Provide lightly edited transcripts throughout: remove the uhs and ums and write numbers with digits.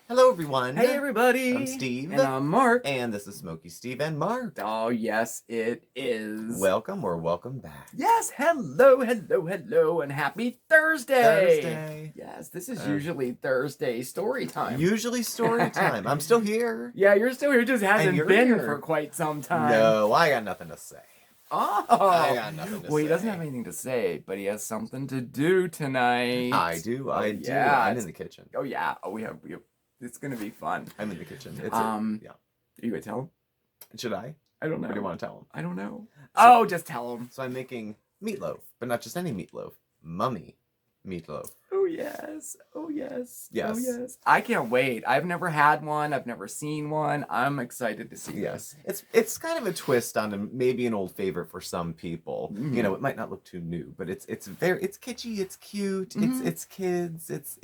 Hello, everyone. Hey, everybody. I'm Steve. And I'm Mark. And this is SmokeySteveAndMarc. Oh, yes, it is. Welcome or welcome back. Yes, hello, and happy Thursday. Thursday. Yes, this is usually Thursday story time. Usually story time. I'm still here. Yeah, you're still here. It just hasn't been here. for quite some time. No, I got nothing to say. Oh. I got nothing to say. Well, he doesn't have anything to say, but he has something to do tonight. I do. I do. Yeah, I'm in the kitchen. Oh, yeah. Oh, we have it's going to be fun. I'm in the kitchen. Yeah. Are you going to tell him? Should I? I don't know. Or do you want to tell him? I don't know. So, just tell him. So I'm making meatloaf, but not just any meatloaf. Mummy meatloaf. Oh, yes. Oh, yes. Yes. Oh, yes. I can't wait. I've never had one. I've never seen one. I'm excited to see Yes. this. It's kind of a twist on maybe an old favorite for some people. Mm-hmm. You know, it might not look too new, but it's kitschy, it's cute, Mm-hmm. it's kids, it's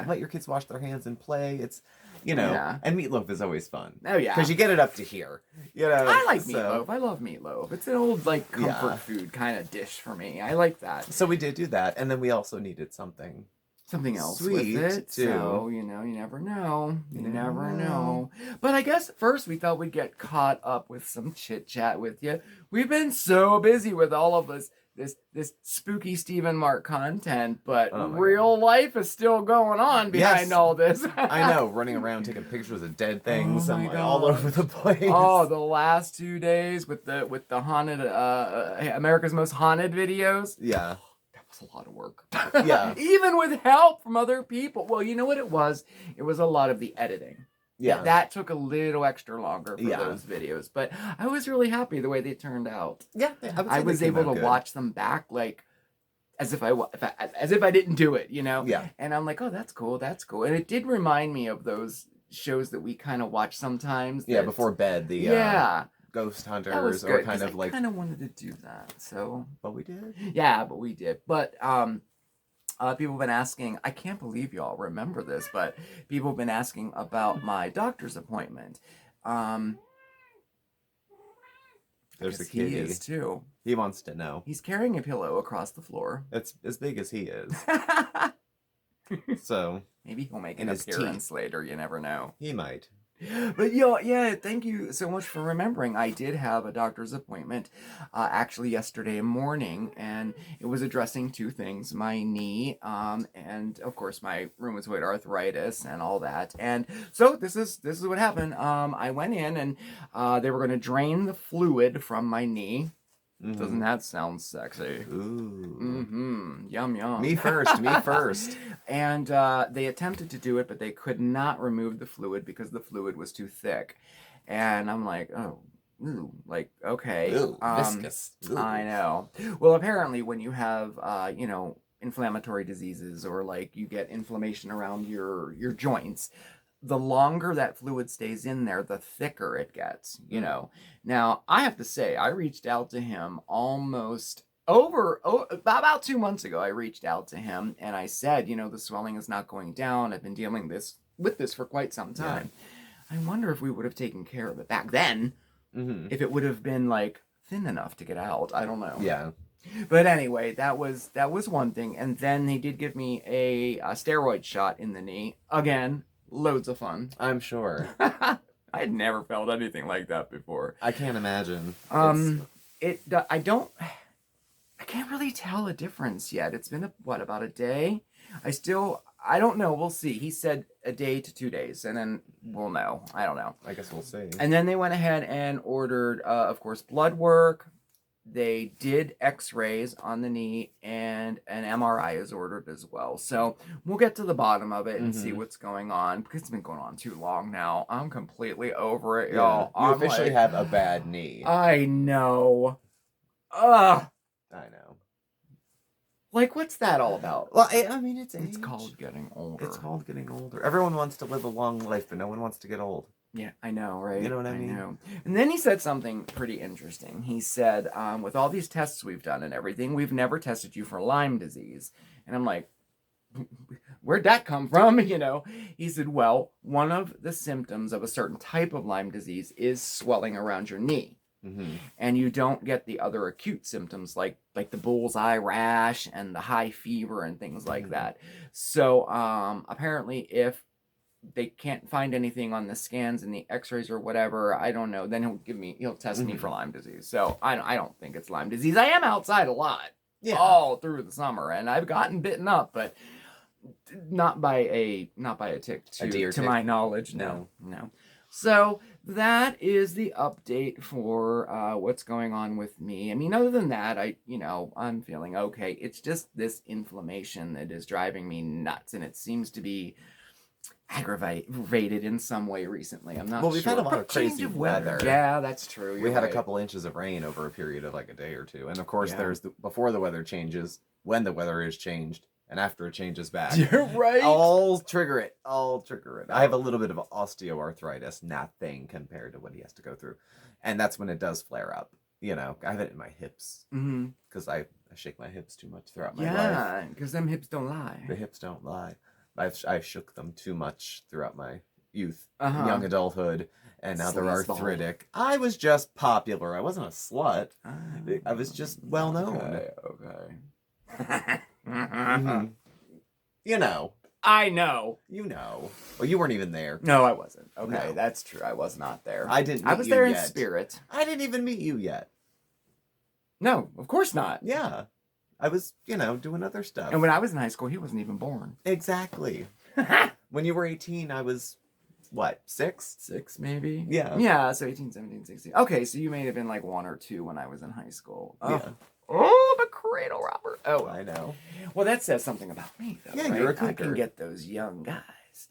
let your kids wash their hands and play. It's and meatloaf is always fun. Oh, yeah. Because you get it up to here. You know. I like meatloaf. I love meatloaf. It's an old comfort food kind of dish for me. I like that. So we did do that, and then we also needed something else sweet with it. too. So, you never know. You never know. But I guess first we thought we'd get caught up with some chit chat with you. We've been so busy with all of this spooky Steve and Mark content, but real life is still going on behind all this. I know, running around taking pictures of dead things all over the place. Oh, the last 2 days with the haunted America's Most Haunted videos. Yeah. A lot of work. Yeah. Even with help from other people. Well, you know what it was? It was a lot of the editing. Yeah. That took a little extra longer for those videos. But I was really happy the way they turned out. Yeah. I was able to watch them back like as if I didn't do it, Yeah. And I'm like, oh, that's cool. That's cool. And it did remind me of those shows that we kind of watch sometimes. Yeah, before bed. Ghost hunters or kind of like. I kind of wanted to do that, so. But we did. Yeah, but we did. But people have been asking. I can't believe y'all remember this, but people have been asking about my doctor's appointment. There's the kitty. He is too. He wants to know. He's carrying a pillow across the floor. It's as big as he is. So maybe he'll make an appearance later. You never know. He might. But yeah, thank you so much for remembering. I did have a doctor's appointment actually yesterday morning, and it was addressing two things: my knee, and of course my rheumatoid arthritis and all that. And so this is what happened. I went in, and they were going to drain the fluid from my knee. Mm-hmm. Doesn't that sound sexy? Ooh. Mm-hmm. Yum, yum. Me first. And they attempted to do it, but they could not remove the fluid because the fluid was too thick. And I'm like, oh, ooh, like, okay. Ooh, viscous. Ooh. I know. Well, apparently when you have, inflammatory diseases or like you get inflammation around your joints, the longer that fluid stays in there, the thicker it gets, Now, I have to say, I reached out to him about 2 months ago. I reached out to him and I said, the swelling is not going down. I've been dealing with this for quite some time. Yeah. I wonder if we would have taken care of it back then, if it would have been like thin enough to get out. I don't know. Yeah. But anyway, that was one thing. And then they did give me a steroid shot in the knee. Again, loads of fun. I'm sure. I'd never felt anything like that before. I can't imagine. I can't really tell a difference yet. It's been about a day. I don't know. We'll see. He said a day to 2 days, and then we'll know. I don't know. I guess we'll see. And then they went ahead and ordered, of course, blood work. They did x-rays on the knee, and an MRI is ordered as well. So we'll get to the bottom of it and see what's going on, because it's been going on too long now. I'm completely over it, y'all. You officially have a bad knee. I know. Ugh. I know. Like, what's that all about? Well, I mean, it's called getting older. It's called getting older. Everyone wants to live a long life, but no one wants to get old. Yeah, I know, right? You know what I mean? Know. And then he said something pretty interesting. He said, with all these tests we've done and everything, we've never tested you for Lyme disease. And I'm like, where'd that come from? He said, well, one of the symptoms of a certain type of Lyme disease is swelling around your knee. Mm-hmm. And you don't get the other acute symptoms like the bullseye rash and the high fever and things like that. So apparently if they can't find anything on the scans and the x-rays or whatever, I don't know, then he'll test me for Lyme disease. So I don't think it's Lyme disease. I am outside a lot all through the summer, and I've gotten bitten up, but not by a tick, to my knowledge. No. So that is the update for what's going on with me. I mean, other than that, I'm feeling okay. It's just this inflammation that is driving me nuts, and it seems to be aggravated in some way recently. I'm not sure. Well, we've had a lot of crazy weather. Yeah, that's true. We had a couple inches of rain over a period of like a day or two. And of course, there's before the weather changes, when the weather is changed, and after it changes back. You're right. I'll trigger it. I have a little bit of osteoarthritis, nothing compared to what he has to go through. And that's when it does flare up. You know, I have it in my hips. Because I shake my hips too much throughout my life. Yeah, because them hips don't lie. The hips don't lie. I've shook them too much throughout my youth, young adulthood, and now they're arthritic. I was just popular. I wasn't a slut. I was just well known. Okay. You know. I know. You know. Well, you weren't even there. No, I wasn't. Okay, No. That's true. I was not there. I didn't. I was there in spirit. I didn't even meet you yet. No, of course not. Yeah. I was, doing other stuff. And when I was in high school, he wasn't even born. Exactly. When you were 18, I was, what, 6? 6, maybe? Yeah. Yeah, so 18, 17, 16. Okay, so you may have been like 1 or 2 when I was in high school. Oh. Yeah. Oh, the cradle robber. Oh, I know. Well, that says something about me, though. Yeah, right? you're a cougar. I can get those young guys.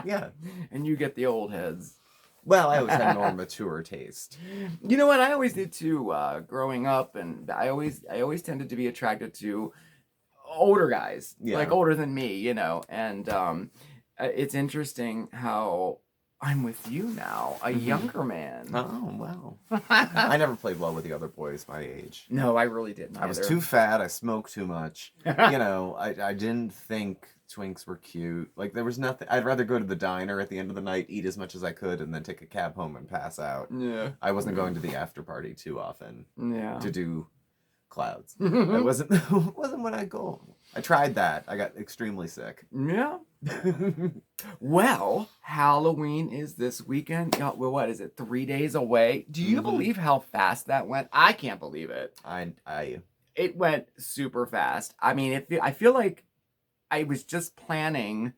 Yeah. And you get the old heads. Well, I always had more mature taste. You know what? I always did too. Growing up, and I always tended to be attracted to older guys, like older than me. And it's interesting how I'm with you now, a younger man. Oh, wow. I never played well with the other boys my age. No, I really didn't. I was too fat. I smoked too much. I didn't think Twinks were cute. Like, there was nothing. I'd rather go to the diner at the end of the night, eat as much as I could, and then take a cab home and pass out. Yeah. I wasn't going to the after party too often. Yeah. To do clouds. That wasn't what I go. I tried that. I got extremely sick. Yeah. Well, Halloween is this weekend. Well, what is it? 3 days away. Do you believe how fast that went? I can't believe it. It went super fast. I mean, I feel like I was just planning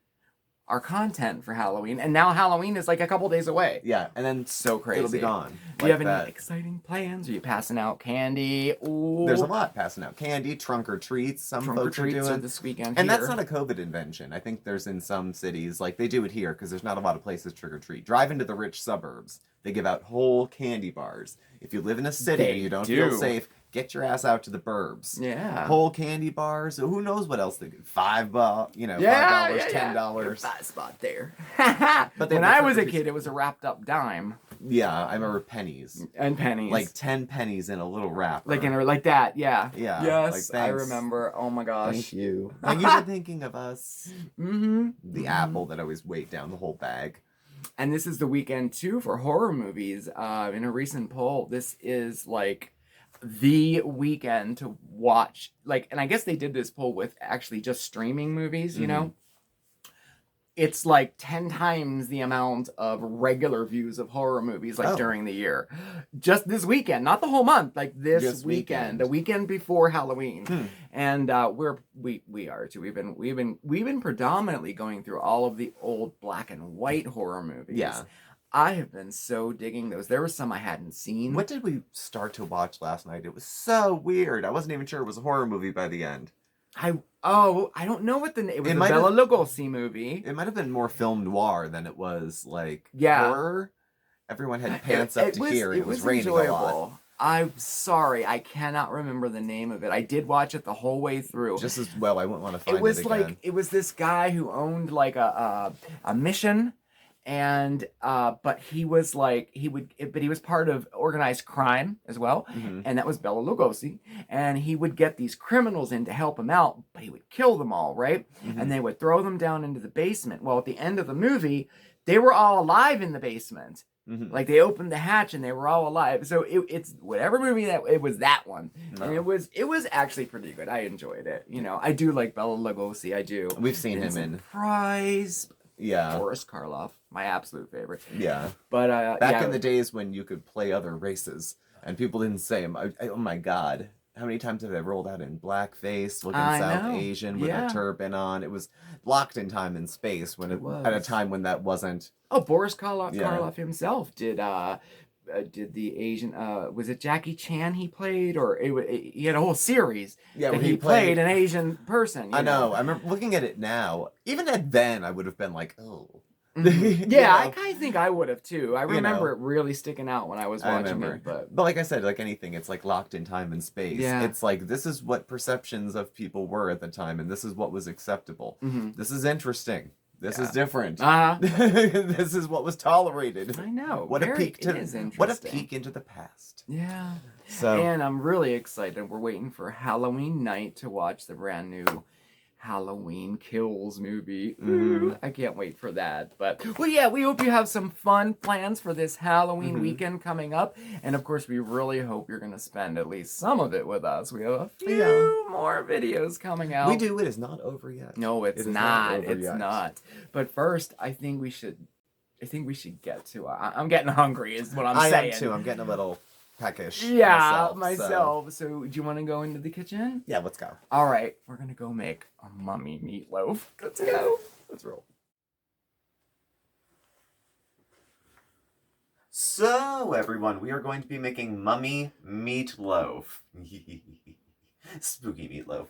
our content for Halloween, and now Halloween is like a couple days away. Yeah, and then so crazy. It'll be gone. Do you have any exciting plans? Are you passing out candy? Ooh. There's a lot passing out candy, trunk or treats. Some folks are doing this weekend. And that's not a COVID invention. I think there's in some cities, like they do it here because there's not a lot of places trick or treat. Drive into the rich suburbs. They give out whole candy bars. If you live in a city and you don't feel safe, get your ass out to the burbs. Yeah. Whole candy bars. Who knows what else they do? $5, $5, $10. Five spot there. But when I was a kid, it was a wrapped up dime. Yeah, I remember pennies. And pennies. Like 10 pennies in a little wrapper. Like that, yeah. Yeah. Yes, like, I remember. Oh my gosh. Thank you. Thank you for thinking of us. Mm-hmm. The apple that always weighed down the whole bag. And this is the weekend, too, for horror movies. In a recent poll, this is, like, the weekend to watch. Like, and I guess they did this poll with actually just streaming movies, you know? It's, like, 10 times the amount of regular views of horror movies, like, during the year. Just this weekend. Not the whole month. Like, this weekend. The weekend before Halloween. And we are, too. We've been predominantly going through all of the old black and white horror movies. Yeah. I have been so digging those. There were some I hadn't seen. What did we start to watch last night? It was so weird. I wasn't even sure it was a horror movie by the end. I don't know what the name. It was a Bela Lugosi movie. It might have been more film noir than it was like horror. Everyone had pants up to here. It was raining a lot. I'm sorry, I cannot remember the name of it. I did watch it the whole way through. Just as well, I wouldn't want to find it again. It was like it was this guy who owned like a mission. And but he was part of organized crime as well, and that was Bela Lugosi. And he would get these criminals in to help him out, but he would kill them all, right? And they would throw them down into the basement. Well, at the end of the movie, they were all alive in the basement. Like they opened the hatch and they were all alive. So it's whatever movie it was that one, and it was actually pretty good. I enjoyed it. I do like Bela Lugosi. I do. We've seen him in Prize. Yeah. Boris Karloff, my absolute favorite. Yeah. But back in the days when you could play other races and people didn't say them, oh my God. How many times have they rolled out in blackface, looking South Asian with a turban on? It was locked in time and space when it was. At a time when that wasn't. Oh, Boris Karloff himself did the Asian, was it Jackie Chan he played, or he had a whole series that he played an Asian person. I know. I remember looking at it now. Even at then, I would have been like, oh. Mm-hmm. Yeah, I kind of think I would have too. I remember it really sticking out when I was watching it. But like I said, like anything, it's like locked in time and space. Yeah. It's like this is what perceptions of people were at the time, and this is what was acceptable. Mm-hmm. This is interesting. This is different. This is what was tolerated. I know. What a peek into the past. Yeah. So, and I'm really excited. We're waiting for Halloween night to watch the brand new Halloween Kills movie. Mm-hmm. I can't wait for that. But well, yeah, we hope you have some fun plans for this Halloween weekend coming up. And of course, we really hope you're going to spend at least some of it with us. We have a few more videos coming out. We do. It is not over yet. No, it's not. It's not. But first, I think we should get to. I'm getting hungry. Is what I'm saying. I am too. I'm getting a little peckish. Myself. So, do you want to go into the kitchen? Yeah, let's go. All right, we're gonna go make a mummy meatloaf. Let's go. Let's roll. So, everyone, we are going to be making mummy meatloaf. Spooky meatloaf.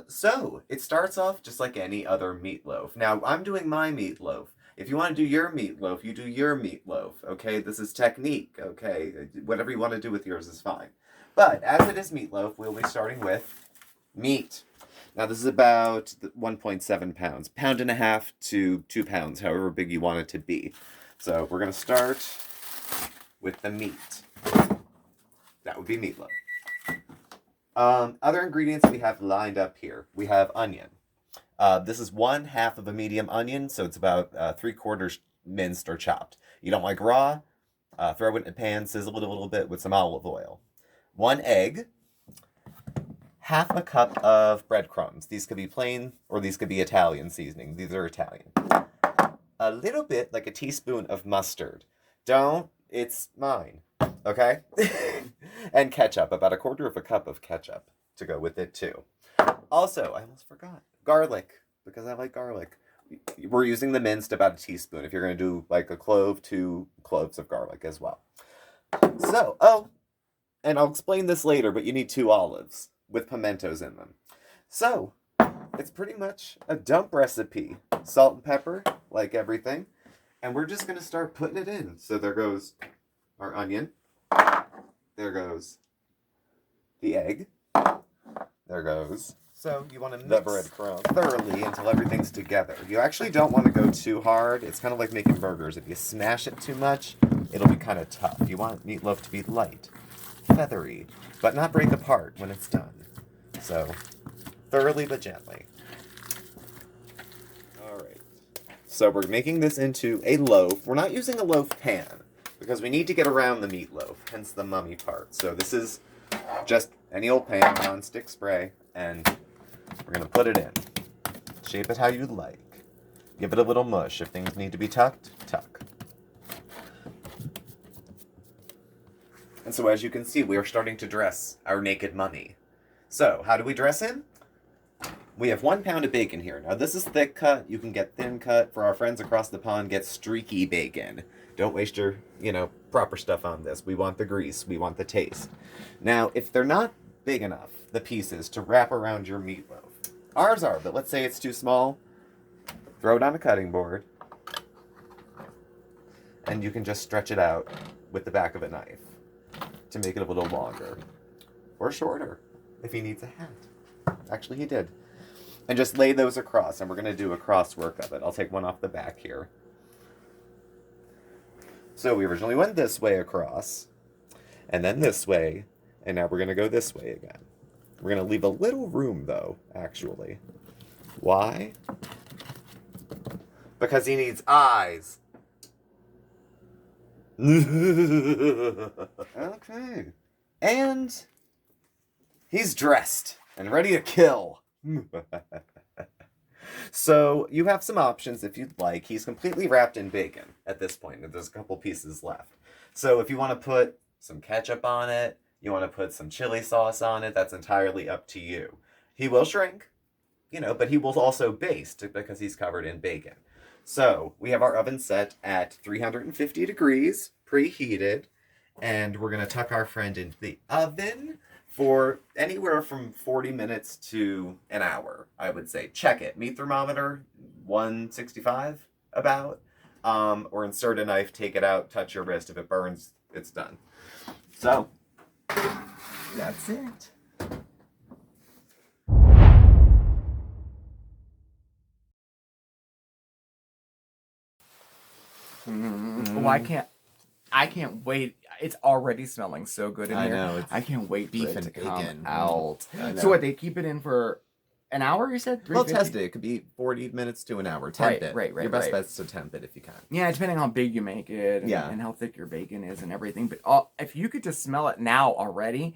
So, it starts off just like any other meatloaf. Now, I'm doing my meatloaf. If you want to do your meatloaf, you do your meatloaf, okay? This is technique, okay? Whatever you want to do with yours is fine. But, as it is meatloaf, we'll be starting with meat. Now, this is about 1.7 pounds. Pound and a half to 2 pounds, however big you want it to be. So, we're going to start with the meat. That would be meatloaf. Other ingredients we have lined up here. We have onion. This is 1/2 of a medium onion, so it's about 3/4 minced or chopped. You don't like raw? Throw it in a pan, sizzle it a little bit with some olive oil. 1 egg. 1/2 cup of breadcrumbs. These could be plain or these could be Italian seasoning. These are Italian. A little bit, like a teaspoon of mustard. It's mine. Okay? And ketchup, about 1/4 cup of ketchup to go with it too. Also, I almost forgot, garlic, because I like garlic. We're using the minced, about a teaspoon. If you're going to do like a clove, 2 cloves of garlic as well. So, and I'll explain this later, but you need 2 olives with pimentos in them. So, it's pretty much a dump recipe. Salt and pepper, like everything. And we're just going to start putting it in. So there goes our onion. There goes the egg. There goes. So you want to mix the breadcrumb thoroughly until everything's together. You actually don't want to go too hard. It's kind of like making burgers. If you smash it too much, it'll be kind of tough. You want meatloaf to be light, feathery, but not break apart when it's done. So, thoroughly but gently. Alright. So we're making this into a loaf. We're not using a loaf pan, because we need to get around the meatloaf, hence the mummy part. So this is just any old pan, non-stick spray, and we're going to put it in. Shape it how you'd like. Give it a little mush. If things need to be tucked, tuck. And so as you can see, we are starting to dress our naked mummy. So, how do we dress him? We have 1 pound of bacon here. Now this is thick cut. You can get thin cut. For our friends across the pond, get streaky bacon. Don't waste your, proper stuff on this. We want the grease. We want the taste. Now, if they're not big enough, the pieces, to wrap around your meatloaf. Ours are, but let's say it's too small. Throw it on a cutting board. And you can just stretch it out with the back of a knife to make it a little longer. Or shorter, if he needs a hat. Actually, he did. And just lay those across, and we're going to do a cross work of it. I'll take one off the back here. So we originally went this way across, and then this way, and now we're going to go this way again. We're going to leave a little room, though, actually. Why? Because he needs eyes. Okay. And he's dressed and ready to kill. So you have some options if you'd like. He's completely wrapped in bacon at this point, and there's a couple pieces left. So if you want to put some ketchup on it, you want to put some chili sauce on it, that's entirely up to you. He will shrink, but he will also baste because he's covered in bacon. So we have our oven set at 350 degrees, preheated, and we're going to tuck our friend into the oven for anywhere from 40 minutes to an hour, I would say. Check it. Meat thermometer, 165 about. Or insert a knife, take it out, touch your wrist. If it burns, it's done. So, that's it. Well, I can't wait. It's already smelling so good in here. I know. I can't wait beef for it and to bacon. come out. I know. So what, they keep it in for an hour, you said? Well, test it. It could be 40 minutes to an hour. Temp it. Right. Your best bet's to temp it if you can. Yeah, depending on how big you make it and how thick your bacon is and everything. But if you could just smell it now already,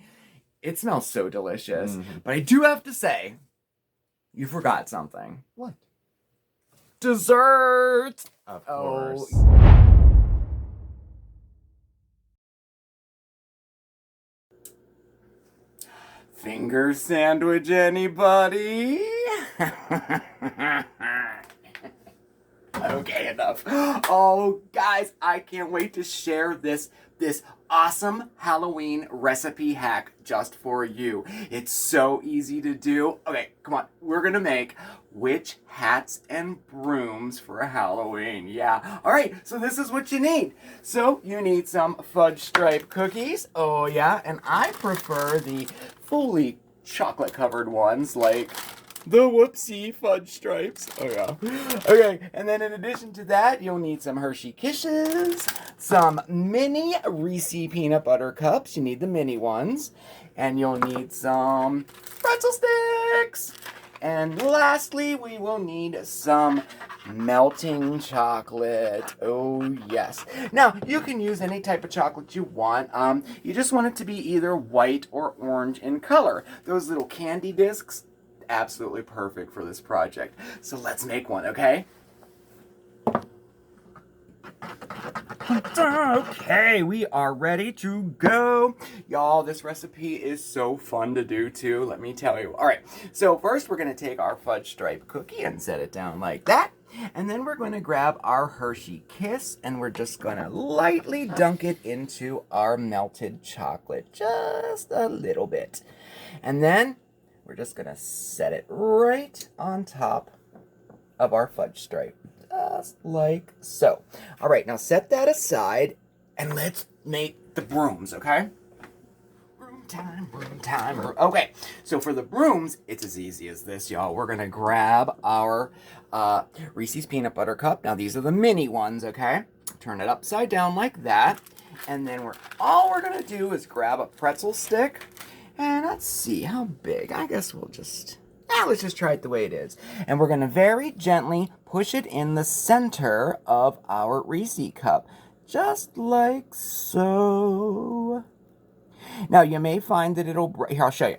it smells so delicious. Mm-hmm. But I do have to say, you forgot something. What? Dessert! Of course. Finger sandwich, anybody? Okay, enough. Oh, guys, I can't wait to share this awesome Halloween recipe hack just for you. It's so easy to do. Okay, come on. We're gonna make witch hats and brooms for Halloween. Yeah. All right, so this is what you need. So you need some fudge stripe cookies. Oh, yeah, and I prefer the fully chocolate covered ones like the Whoopsie fudge stripes. Oh, yeah. Okay, and then in addition to that, you'll need some Hershey Kisses, some mini Reese peanut butter cups. You need the mini ones. And you'll need some pretzel sticks. And lastly, we will need some melting chocolate. Oh, yes. Now, you can use any type of chocolate you want. You just want it to be either white or orange in color. Those little candy discs, absolutely perfect for this project. So let's make one, okay? Okay, we are ready to go. Y'all, this recipe is so fun to do too, let me tell you. All right, so first we're gonna take our fudge stripe cookie and set it down like that. And then we're gonna grab our Hershey Kiss and we're just gonna lightly dunk it into our melted chocolate, just a little bit. And then we're just gonna set it right on top of our fudge stripe, just like so. All right, now set that aside and let's make the brooms, okay? Broom time, broom time. Okay, so for the brooms, it's as easy as this, y'all. We're gonna grab our Reese's peanut butter cup. Now these are the mini ones, okay? Turn it upside down like that. And then all we're gonna do is grab a pretzel stick. And let's see, how big? I guess we'll just, let's just try it the way it is. And we're going to very gently push it in the center of our Reese cup. Just like so. Now, you may find that it'll break. Here, I'll show you.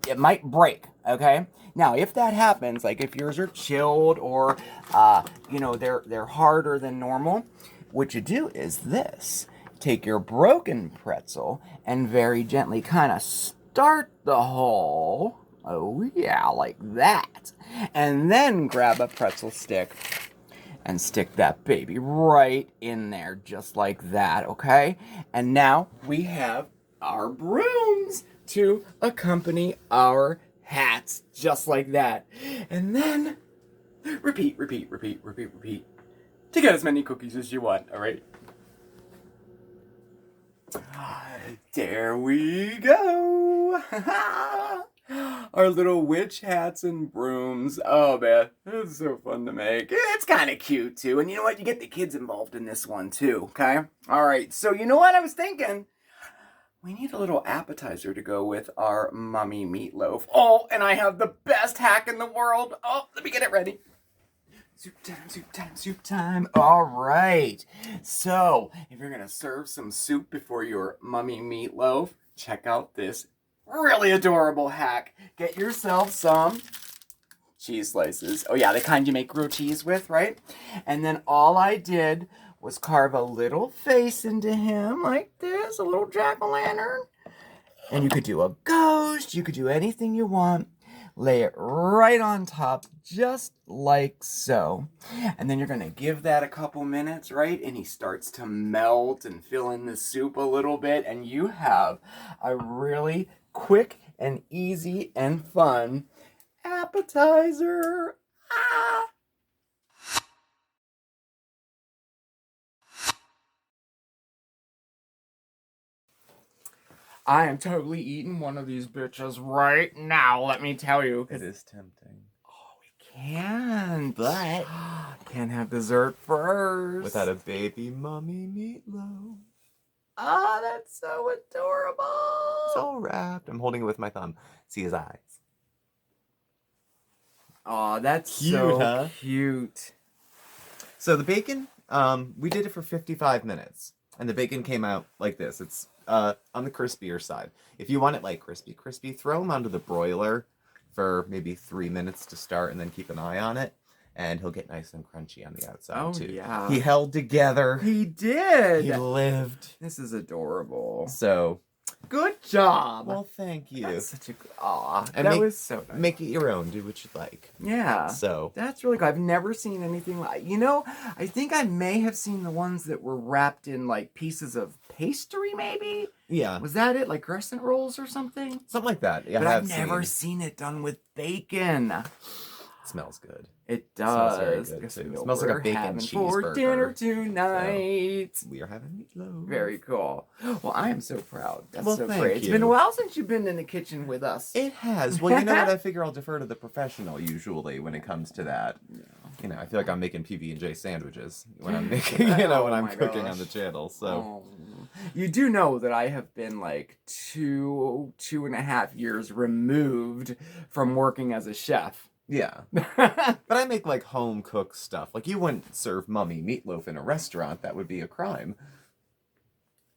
It might break, okay? Now, if that happens, like if yours are chilled or, they're harder than normal, what you do is this. Take your broken pretzel and very gently kind of start the hole. Oh yeah, like that. And then grab a pretzel stick and stick that baby right in there, just like that, okay? And now we have our brooms to accompany our hats, just like that. And then repeat, to get as many cookies as you want, all right? There we go. Our little witch hats and brooms. Oh man, it's so fun to make. It's kind of cute too. And you know what? You get the kids involved in this one too, okay? All right, so you know what I was thinking? We need a little appetizer to go with our mummy meatloaf. Oh, and I have the best hack in the world. Oh, let me get it ready. Soup time, soup time, soup time. All right. So, if you're going to serve some soup before your mummy meatloaf, check out this really adorable hack. Get yourself some cheese slices. Oh yeah, the kind you make grilled cheese with, right? And then all I did was carve a little face into him like this, a little jack-o'-lantern. And you could do a ghost, you could do anything you want. Lay it right on top, just like so. And then you're gonna give that a couple minutes, right? And he starts to melt and fill in the soup a little bit. And you have a really quick and easy and fun appetizer. Ah! I am totally eating one of these bitches right now, let me tell you. It is tempting. Oh, we can, but can't have dessert first. Without a baby mummy meatloaf. Ah, that's so adorable. It's all wrapped. I'm holding it with my thumb. See his eyes. Oh, that's Cute, so huh? cute. So the bacon, we did it for 55 minutes. And the bacon came out like this. It's on the crispier side. If you want it like crispy, throw them onto the broiler for maybe 3 minutes to start and then keep an eye on it. And he'll get nice and crunchy on the outside, too. Yeah. He held together. He did. He lived. This is adorable. So, good job. well, thank you. That's such a... Aw, And that was so nice. Make it your own. Do what you like. Yeah. So, That's really cool. I've never seen anything like... You know, I think I may have seen the ones that were wrapped in, like, pieces of pastry, maybe? yeah. Was that it? Like crescent rolls or something? Something like that. Yeah, But I I've have never seen it done with bacon. It smells good. It smells very does. good, Guess too. It what smells like a we're bacon having for cheeseburger. dinner tonight. We are having meatloaf. Very cool. Well, I am so proud. That's Well, so thank great. It's been a you. while since you've been in the kitchen with us. It has. Well, you know what? I figure I'll defer to the professional usually when it comes to that. You know, I feel like I'm making PB&J sandwiches when I'm making, when Oh I'm my cooking gosh. on the channel. So, You do know that I have been like 2.5 years removed from working as a chef. yeah. But I make like home cooked stuff. Like you wouldn't serve mummy meatloaf in a restaurant. That would be a crime.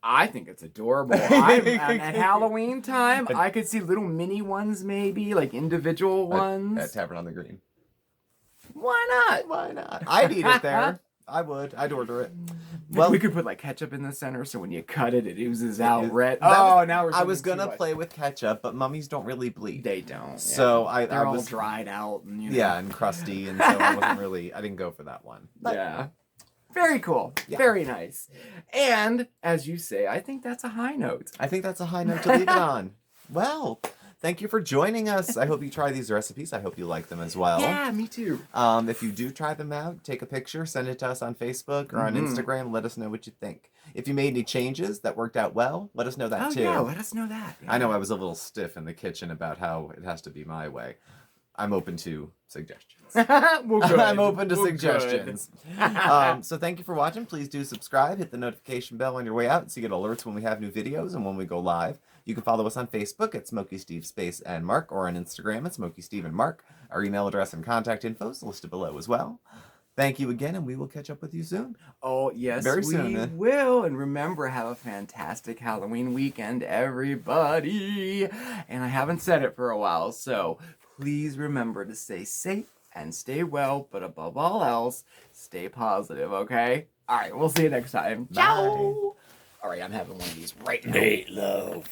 I think it's adorable. At Halloween time, I could see little mini ones maybe, like individual ones. At Tavern on the Green. Why not? Why not? I'd eat it there. I would. I'd order it. Well, we could put like ketchup in the center, so when you cut it, it oozes out red. That was- Now we're. I was doing too gonna much. play with ketchup, but mummies don't really bleed. They don't. So yeah. They're I all was dried out, and you know. yeah, and crusty, and so I wasn't really. I didn't go for that one. But, Yeah. Very cool. Yeah. Very nice. And as you say, I think that's a high note. I think that's a high note to leave it on. Well, thank you for joining us. I hope you try these recipes. I hope you like them as well. Yeah, me too. If you do try them out, take a picture, send it to us on Facebook or on Instagram. Let us know what you think. If you made any changes that worked out well, let us know that too. Yeah, let us know that. I know I was a little stiff in the kitchen about how it has to be my way. I'm open to suggestions. Well, good. I'm open to Well, suggestions. So thank you for watching. Please do subscribe. Hit the notification bell on your way out so you get alerts when we have new videos and when we go live. You can follow us on Facebook at SmokeySteveAndMarc or on Instagram at SmokeySteveAndMarc. Our email address and contact info is listed below as well. Thank you again, and we will catch up with you soon. Oh, yes, Very we soon. will. And remember, have a fantastic Halloween weekend, everybody. And I haven't said it for a while, so please remember to stay safe and stay well, but above all else, stay positive, okay? All right, we'll see you next time. Bye. Ciao! All right, I'm having one of these right now. Meatloaf.